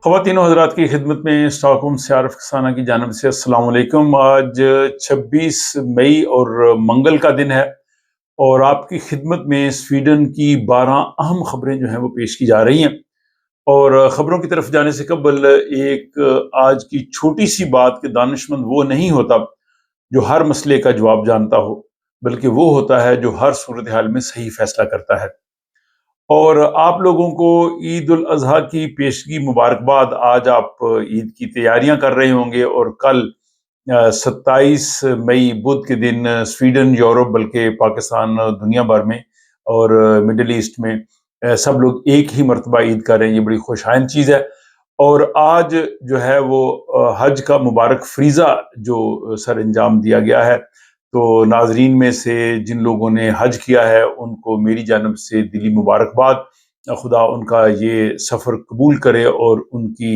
خواتین و حضرات کی خدمت میں اسٹاک ہوم سے عارف کسانہ کی جانب سے السلام علیکم۔ آج 26 مئی اور منگل کا دن ہے اور آپ کی خدمت میں سویڈن کی 12 اہم خبریں جو ہیں وہ پیش کی جا رہی ہیں۔ اور خبروں کی طرف جانے سے قبل ایک آج کی چھوٹی سی بات کہ دانشمند وہ نہیں ہوتا جو ہر مسئلے کا جواب جانتا ہو، بلکہ وہ ہوتا ہے جو ہر صورتحال میں صحیح فیصلہ کرتا ہے۔ اور آپ لوگوں کو عید الاضحیٰ کی پیشگی مبارکباد۔ آج آپ عید کی تیاریاں کر رہے ہوں گے اور کل 27 مئی بدھ کے دن سویڈن، یورپ بلکہ پاکستان، دنیا بھر میں اور مڈل ایسٹ میں سب لوگ ایک ہی مرتبہ عید کر رہے ہیں۔ یہ بڑی خوش آئند چیز ہے۔ اور آج جو ہے وہ حج کا مبارک فریضہ جو سر انجام دیا گیا ہے، تو ناظرین میں سے جن لوگوں نے حج کیا ہے ان کو میری جانب سے دلی مبارکباد۔ خدا ان کا یہ سفر قبول کرے اور ان کی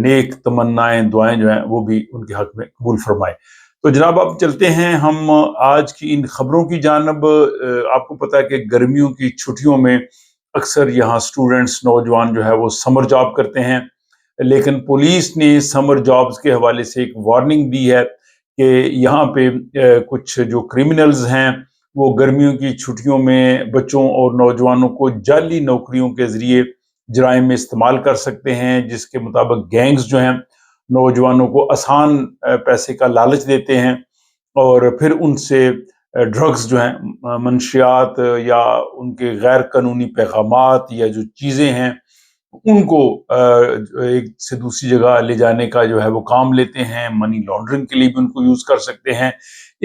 نیک تمنائیں، دعائیں جو ہیں وہ بھی ان کے حق میں قبول فرمائے۔ تو جناب اب چلتے ہیں ہم آج کی ان خبروں کی جانب۔ آپ کو پتہ ہے کہ گرمیوں کی چھٹیوں میں اکثر یہاں سٹوڈنٹس، نوجوان جو ہے وہ سمر جاب کرتے ہیں، لیکن پولیس نے سمر جابز کے حوالے سے ایک وارننگ دی ہے کہ یہاں پہ کچھ جو کرمنلز ہیں وہ گرمیوں کی چھٹیوں میں بچوں اور نوجوانوں کو جعلی نوکریوں کے ذریعے جرائم میں استعمال کر سکتے ہیں، جس کے مطابق گینگز جو ہیں نوجوانوں کو آسان پیسے کا لالچ دیتے ہیں اور پھر ان سے ڈرگز جو ہیں، منشیات یا ان کے غیر قانونی پیغامات یا جو چیزیں ہیں ان کو ایک سے دوسری جگہ لے جانے کا جو ہے وہ کام لیتے ہیں۔ منی لانڈرنگ کے لیے بھی ان کو یوز کر سکتے ہیں۔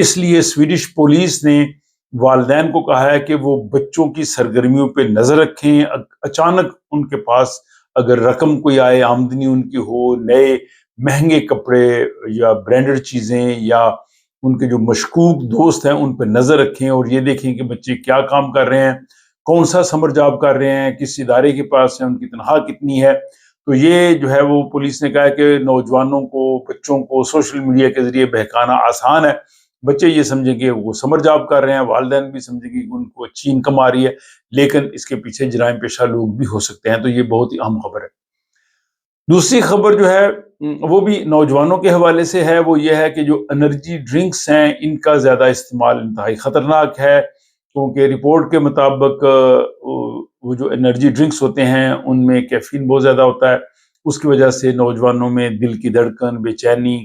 اس لیے سویڈش پولیس نے والدین کو کہا ہے کہ وہ بچوں کی سرگرمیوں پہ نظر رکھیں۔ اچانک ان کے پاس اگر رقم کوئی آئے، آمدنی ان کی ہو، نئے مہنگے کپڑے یا برانڈڈ چیزیں یا ان کے جو مشکوک دوست ہیں ان پہ نظر رکھیں اور یہ دیکھیں کہ بچے کیا کام کر رہے ہیں، کون سا سمر جاب کر رہے ہیں، کس ادارے کے پاس ہے، ان کی تنخواہ کتنی ہے۔ تو یہ جو ہے وہ پولیس نے کہا ہے کہ نوجوانوں کو، بچوں کو سوشل میڈیا کے ذریعے بہکانا آسان ہے۔ بچے یہ سمجھیں گے وہ سمر جاب کر رہے ہیں، والدین بھی سمجھیں گے کہ ان کو اچھی انکم آ رہی ہے، لیکن اس کے پیچھے جرائم پیشہ لوگ بھی ہو سکتے ہیں۔ تو یہ بہت ہی اہم خبر ہے۔ دوسری خبر جو ہے وہ بھی نوجوانوں کے حوالے سے ہے، وہ یہ ہے کہ جو انرجی ڈرنکس ہیں ان کا زیادہ استعمال انتہائی خطرناک ہے، کیونکہ رپورٹ کے مطابق وہ جو انرجی ڈرنکس ہوتے ہیں ان میں کیفین بہت زیادہ ہوتا ہے۔ اس کی وجہ سے نوجوانوں میں دل کی دھڑکن، بے چینی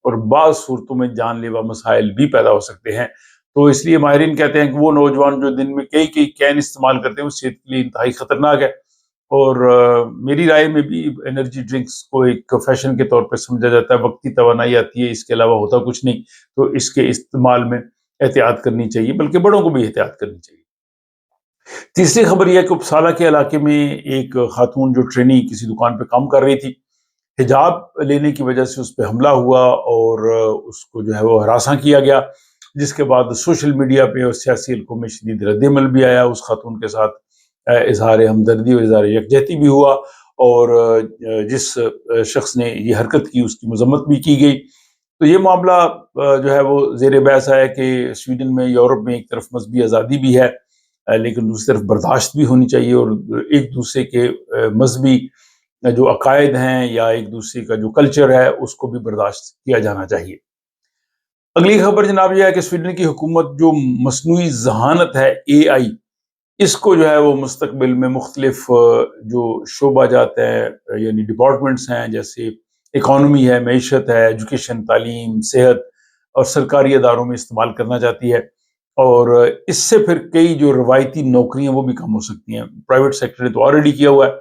اور بعض صورتوں میں جان لیوا مسائل بھی پیدا ہو سکتے ہیں۔ تو اس لیے ماہرین کہتے ہیں کہ وہ نوجوان جو دن میں کئی کین استعمال کرتے ہیں وہ صحت کے لیے انتہائی خطرناک ہے۔ اور میری رائے میں بھی انرجی ڈرنکس کو ایک فیشن کے طور پہ سمجھا جاتا ہے، وقتی توانائی آتی ہے، اس کے علاوہ ہوتا کچھ نہیں، تو اس کے استعمال میں احتیاط کرنی چاہیے، بلکہ بڑوں کو بھی احتیاط کرنی چاہیے۔ تیسری خبر یہ ہے کہ اپسالہ کے علاقے میں ایک خاتون جو ٹرینی کسی دکان پہ کام کر رہی تھی، حجاب لینے کی وجہ سے اس پہ حملہ ہوا اور اس کو جو ہے وہ ہراساں کیا گیا، جس کے بعد سوشل میڈیا پہ اور سیاسی حلقوں میں شدید رد عمل بھی آیا۔ اس خاتون کے ساتھ اظہار ہمدردی اور اظہار یکجہتی بھی ہوا اور جس شخص نے یہ حرکت کی اس کی مذمت بھی کی گئی۔ تو یہ معاملہ جو ہے وہ زیر بحث ہے کہ سویڈن میں، یورپ میں ایک طرف مذہبی آزادی بھی ہے، لیکن دوسری طرف برداشت بھی ہونی چاہیے اور ایک دوسرے کے مذہبی جو عقائد ہیں یا ایک دوسرے کا جو کلچر ہے اس کو بھی برداشت کیا جانا چاہیے۔ اگلی خبر جناب یہ ہے کہ سویڈن کی حکومت جو مصنوعی ذہانت ہے، AI، اس کو جو ہے وہ مستقبل میں مختلف جو شعبہ جات ہیں یعنی ڈپارٹمنٹس ہیں، جیسے اکانومی ہے، معیشت ہے، ایجوکیشن، تعلیم، صحت اور سرکاری اداروں میں استعمال کرنا چاہتی ہے، اور اس سے پھر کئی جو روایتی نوکریاں وہ بھی کم ہو سکتی ہیں۔ پرائیویٹ سیکٹر نے تو آلریڈی کیا ہوا ہے۔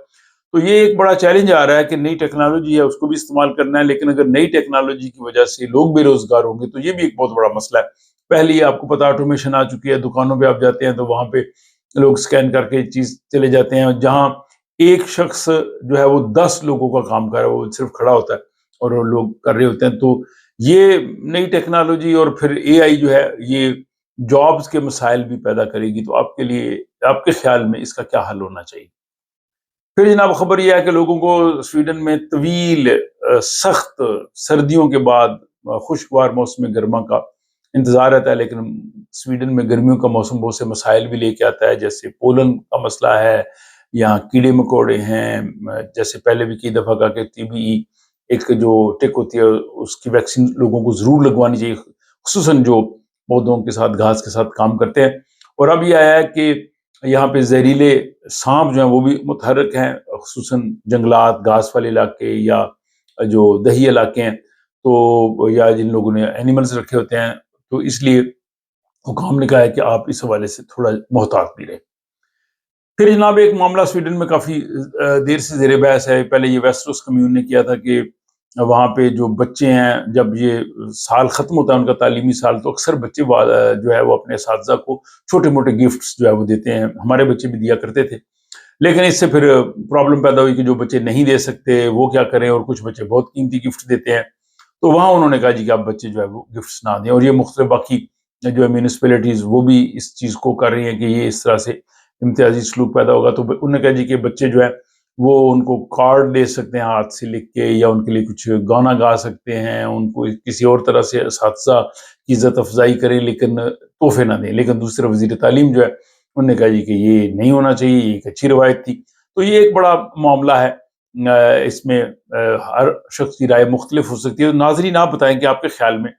تو یہ ایک بڑا چیلنج آ رہا ہے کہ نئی ٹیکنالوجی ہے اس کو بھی استعمال کرنا ہے، لیکن اگر نئی ٹیکنالوجی کی وجہ سے لوگ بے روزگار ہوں گے تو یہ بھی ایک بہت بڑا مسئلہ ہے۔ پہلے آپ کو پتہ آٹومیشن آ چکی ہے، دکانوں پہ آپ جاتے ہیں تو وہاں پہ لوگ سکین کر کے چیز چلے جاتے ہیں، جہاں ایک شخص جو ہے وہ 10 لوگوں کا کام کر رہا ہے، وہ صرف کھڑا ہوتا ہے اور وہ لوگ کر رہے ہوتے ہیں۔ تو یہ نئی ٹیکنالوجی اور پھر AI جو ہے یہ جابز کے مسائل بھی پیدا کرے گی۔ تو آپ کے لیے، آپ کے خیال میں اس کا کیا حل ہونا چاہیے؟ پھر جناب خبر یہ ہے کہ لوگوں کو سویڈن میں طویل سخت سردیوں کے بعد خوشگوار موسم گرما کا انتظار رہتا ہے، لیکن سویڈن میں گرمیوں کا موسم بہت سے مسائل بھی لے کے آتا ہے، جیسے پولن کا مسئلہ ہے، یہاں کیڑے مکوڑے ہیں، جیسے پہلے بھی کئی دفعہ کہا کہ TBE ایک جو ٹک ہوتی ہے اس کی ویکسین لوگوں کو ضرور لگوانی چاہیے، خصوصاً جو پودوں کے ساتھ گھاس کے ساتھ کام کرتے ہیں۔ اور اب یہ آیا ہے کہ یہاں پہ زہریلے سانپ جو ہیں وہ بھی متحرک ہیں، خصوصاً جنگلات، گھاس والے علاقے یا جو دہی علاقے ہیں، تو یا جن لوگوں نے اینیملز رکھے ہوتے ہیں، تو اس لیے حکام نے کہا ہے کہ آپ اس حوالے سے تھوڑا محتاط بھی رہیں۔ پھر جناب ایک معاملہ سویڈن میں کافی دیر سے زیر بحث ہے۔ پہلے یہ ویسٹروس کمیون نے کیا تھا کہ وہاں پہ جو بچے ہیں، جب یہ سال ختم ہوتا ہے ان کا تعلیمی سال، تو اکثر بچے جو ہے وہ اپنے اساتذہ کو چھوٹے موٹے گفٹس جو ہے وہ دیتے ہیں۔ ہمارے بچے بھی دیا کرتے تھے، لیکن اس سے پھر پرابلم پیدا ہوئی کہ جو بچے نہیں دے سکتے وہ کیا کریں، اور کچھ بچے بہت قیمتی گفٹ دیتے ہیں، تو وہاں انہوں نے کہا جی کہ آپ بچے جو ہے وہ گفٹس نہ دیں۔ اور یہ مختلف باقی جو ہے میونسپلٹیز وہ بھی اس چیز کو کر رہی ہیں کہ یہ اس طرح سے امتیازی سلوک پیدا ہوگا، تو انہوں نے کہا جی کہ بچے جو ہے وہ ان کو کارڈ دے سکتے ہیں ہاتھ سے لکھ کے، یا ان کے لیے کچھ گانا گا سکتے ہیں، ان کو کسی اور طرح سے اساتذہ کی عزت افزائی کریں، لیکن تحفے نہ دیں۔ لیکن دوسرے وزیر تعلیم جو ہے انہوں نے کہا جی کہ یہ نہیں ہونا چاہیے، یہ ایک اچھی روایت تھی۔ تو یہ ایک بڑا معاملہ ہے، اس میں ہر شخص کی رائے مختلف ہو سکتی ہے۔ ناظرین آپ بتائیں کہ آپ کے خیال میں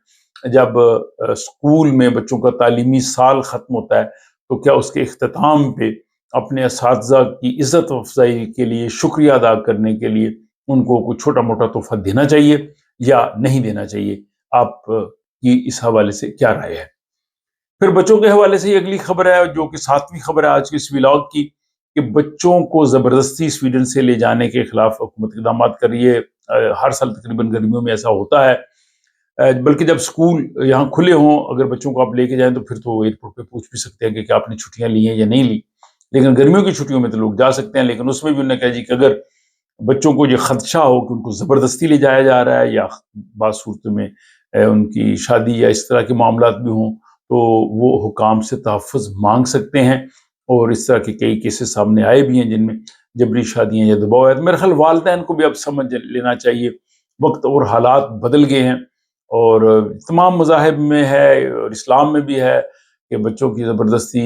جب اسکول میں بچوں کا تعلیمی سال ختم ہوتا ہے تو کیا اس کے اختتام پہ اپنے اساتذہ کی عزت افزائی کے لیے، شکریہ ادا کرنے کے لیے ان کو کوئی چھوٹا موٹا تحفہ دینا چاہیے یا نہیں دینا چاہیے؟ آپ کی اس حوالے سے کیا رائے ہے؟ پھر بچوں کے حوالے سے یہ اگلی خبر ہے جو کہ 7ویں خبر ہے آج کے اس ولاگ کی، کہ بچوں کو زبردستی سویڈن سے لے جانے کے خلاف حکومت اقدامات کر رہی ہے۔ ہر سال تقریباً گرمیوں میں ایسا ہوتا ہے، بلکہ جب اسکول یہاں کھلے ہوں اگر بچوں کو آپ لے کے جائیں تو پھر تو ایئرپورٹ پہ پوچھ بھی سکتے ہیں کہ آپ نے چھٹیاں لی ہیں یا نہیں لی، لیکن گرمیوں کی چھٹیوں میں تو لوگ جا سکتے ہیں۔ لیکن اس میں بھی انہوں نے کہا جی کہ اگر بچوں کو یہ خدشہ ہو کہ ان کو زبردستی لے جایا جا رہا ہے، یا بعض صورتوں میں ان کی شادی یا اس طرح کے معاملات بھی ہوں، تو وہ حکام سے تحفظ مانگ سکتے ہیں۔ اور اس طرح کے کئی کیسز سامنے آئے بھی ہیں جن میں جبری شادیاں یا دباؤ ہے۔ میرے خیال والدین کو بھی اب سمجھ لینا چاہیے، وقت اور حالات بدل گئے ہیں، اور تمام مذاہب میں ہے اور اسلام میں بھی ہے کہ بچوں کی زبردستی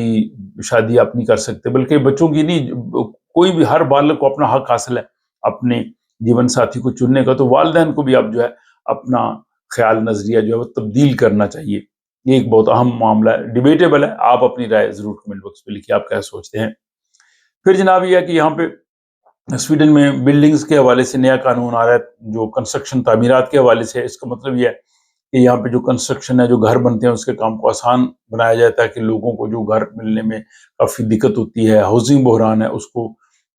شادی آپ نہیں کر سکتے، بلکہ بچوں کی نہیں، کوئی بھی ہر بالغ کو اپنا حق حاصل ہے اپنے جیون ساتھی کو چننے کا، تو والدین کو بھی اب جو ہے اپنا خیال نظریہ جو ہے وہ تبدیل کرنا چاہیے۔ یہ ایک بہت اہم معاملہ ہے، ڈیبیٹیبل ہے۔ آپ اپنی رائے ضرور کمنٹ باکس پہ لکھیے، آپ کیا سوچتے ہیں۔ پھر جناب یہ ہے کہ یہاں پہ سویڈن میں بلڈنگز کے حوالے سے نیا قانون آ رہا ہے جو کنسٹرکشن تعمیرات کے حوالے سے ہے۔ اس کا مطلب یہ ہے کہ یہاں پہ جو کنسٹرکشن ہے، جو گھر بنتے ہیں، اس کے کام کو آسان بنایا جاتا ہے کہ لوگوں کو جو گھر ملنے میں کافی دقت ہوتی ہے، ہاؤسنگ بحران ہے، اس کو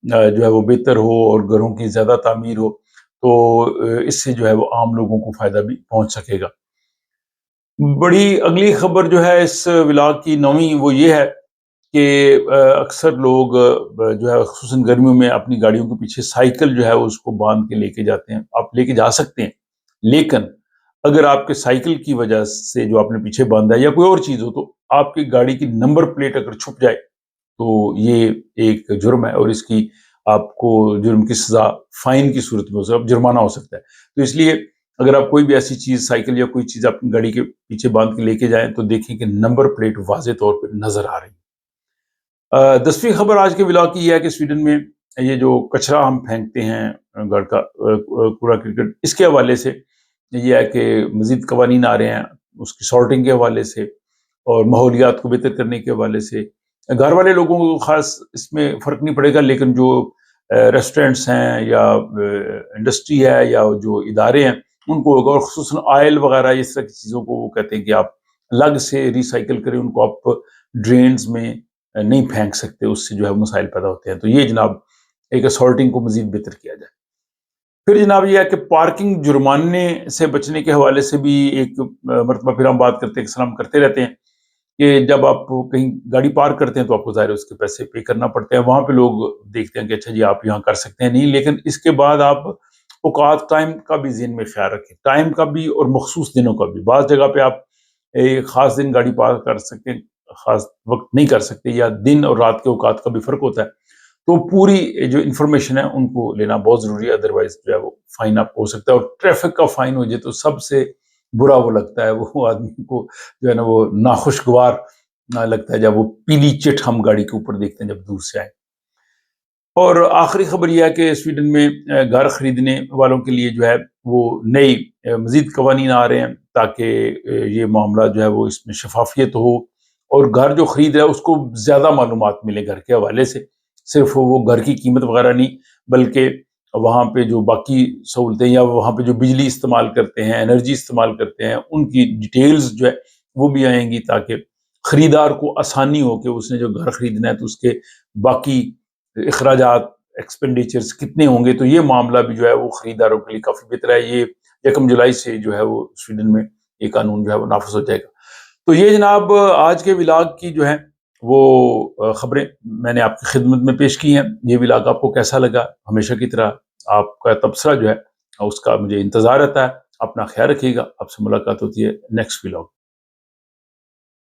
جو ہے وہ بہتر ہو اور گھروں کی زیادہ تعمیر ہو، تو اس سے جو ہے وہ عام لوگوں کو فائدہ بھی پہنچ سکے گا۔ بڑی اگلی خبر جو ہے اس ولاگ کی 9ویں، وہ یہ ہے کہ اکثر لوگ جو ہے خصوصاً گرمیوں میں اپنی گاڑیوں کے پیچھے سائیکل جو ہے اس کو باندھ کے لے کے جاتے ہیں۔ آپ لے کے جا سکتے ہیں، لیکن اگر آپ کے سائیکل کی وجہ سے جو آپ نے پیچھے باندھا ہے یا کوئی اور چیز ہو، تو آپ کی گاڑی کی نمبر پلیٹ اگر چھپ جائے تو یہ ایک جرم ہے، اور اس کی آپ کو جرم کی سزا فائن کی صورت میں جرمانہ ہو سکتا ہے۔ تو اس لیے اگر آپ کوئی بھی ایسی چیز، سائیکل یا کوئی چیز اپنی گاڑی کے پیچھے باندھ کے لے کے جائیں تو دیکھیں کہ نمبر پلیٹ واضح طور پہ نظر آ رہی ہے۔ 10ویں خبر آج کے ولاگ کی یہ ہے کہ سویڈن میں یہ جو کچرا ہم پھینکتے ہیں، گھر کا کوڑا کرکٹ، اس کے حوالے سے یہ ہے کہ مزید قوانین آ رہے ہیں اس کی سارٹنگ کے حوالے سے اور ماحولیات کو بہتر کرنے کے حوالے سے۔ گھر والے لوگوں کو خاص اس میں فرق نہیں پڑے گا، لیکن جو ریسٹورینٹس ہیں یا انڈسٹری ہے یا جو ادارے ہیں ان کو ہوگا، اور خصوصاً آئل وغیرہ اس طرح کی چیزوں کو وہ کہتے ہیں کہ آپ الگ سے ریسائیکل کریں، ان کو آپ ڈرینز میں نہیں پھینک سکتے، اس سے جو ہے مسائل پیدا ہوتے ہیں۔ تو یہ جناب ایک سارٹنگ کو مزید بہتر کیا جائے۔ پھر جناب یہ ہے کہ پارکنگ جرمانے سے بچنے کے حوالے سے بھی ایک مرتبہ پھر ہم بات کرتے ہیں، سلام کرتے رہتے ہیں کہ جب آپ کہیں گاڑی پارک کرتے ہیں تو آپ کو ظاہر ہے اس کے پیسے پے کرنا پڑتے ہیں۔ وہاں پہ لوگ دیکھتے ہیں کہ اچھا جی آپ یہاں کر سکتے ہیں، نہیں، لیکن اس کے بعد آپ اوقات ٹائم کا بھی ذہن میں خیال رکھیں، ٹائم کا بھی اور مخصوص دنوں کا بھی۔ بعض جگہ پہ آپ ایک خاص دن گاڑی پارک کر سکتے ہیں، خاص وقت نہیں کر سکتے، یا دن اور رات کے اوقات کا بھی فرق ہوتا ہے۔ تو پوری جو انفارمیشن ہے ان کو لینا بہت ضروری ہے، ادروائز جو ہے وہ فائن آپ کو ہو سکتا ہے۔ اور ٹریفک کا فائن ہو جائے تو سب سے برا وہ لگتا ہے، وہ آدمی کو جو ہے نا وہ ناخوشگوار لگتا ہے جب وہ پیلی چٹ ہم گاڑی کے اوپر دیکھتے ہیں جب دور سے آئے۔ اور آخری خبر یہ ہے کہ سویڈن میں گھر خریدنے والوں کے لیے جو ہے وہ نئی مزید قوانین آ رہے ہیں تاکہ یہ معاملہ جو ہے وہ اس میں شفافیت ہو، اور گھر جو خرید رہا ہے اس کو زیادہ معلومات ملے گھر کے حوالے سے، صرف وہ گھر کی قیمت وغیرہ نہیں، بلکہ وہاں پہ جو باقی سہولتیں یا وہاں پہ جو بجلی استعمال کرتے ہیں، انرجی استعمال کرتے ہیں، ان کی ڈیٹیلز جو ہے وہ بھی آئیں گی تاکہ خریدار کو آسانی ہو کہ اس نے جو گھر خریدنا ہے تو اس کے باقی اخراجات ایکسپینڈیچرز کتنے ہوں گے. تو یہ معاملہ بھی جو ہے وہ خریداروں کے لیے کافی بہتر ہے. یہ 1 جولائی سے جو ہے وہ سویڈن میں یہ قانون جو ہے وہ نافذ ہو جائے گا. تو یہ جناب آج کے ولاگ کی جو ہے وہ خبریں میں نے آپ کی خدمت میں پیش کی ہیں. یہ ولاگ آپ کو کیسا لگا؟ ہمیشہ کی طرح آپ کا تبصرہ جو ہے اس کا مجھے انتظار رہتا ہے. اپنا خیال رکھیے گا. آپ سے ملاقات ہوتی ہے نیکسٹ ولاگ.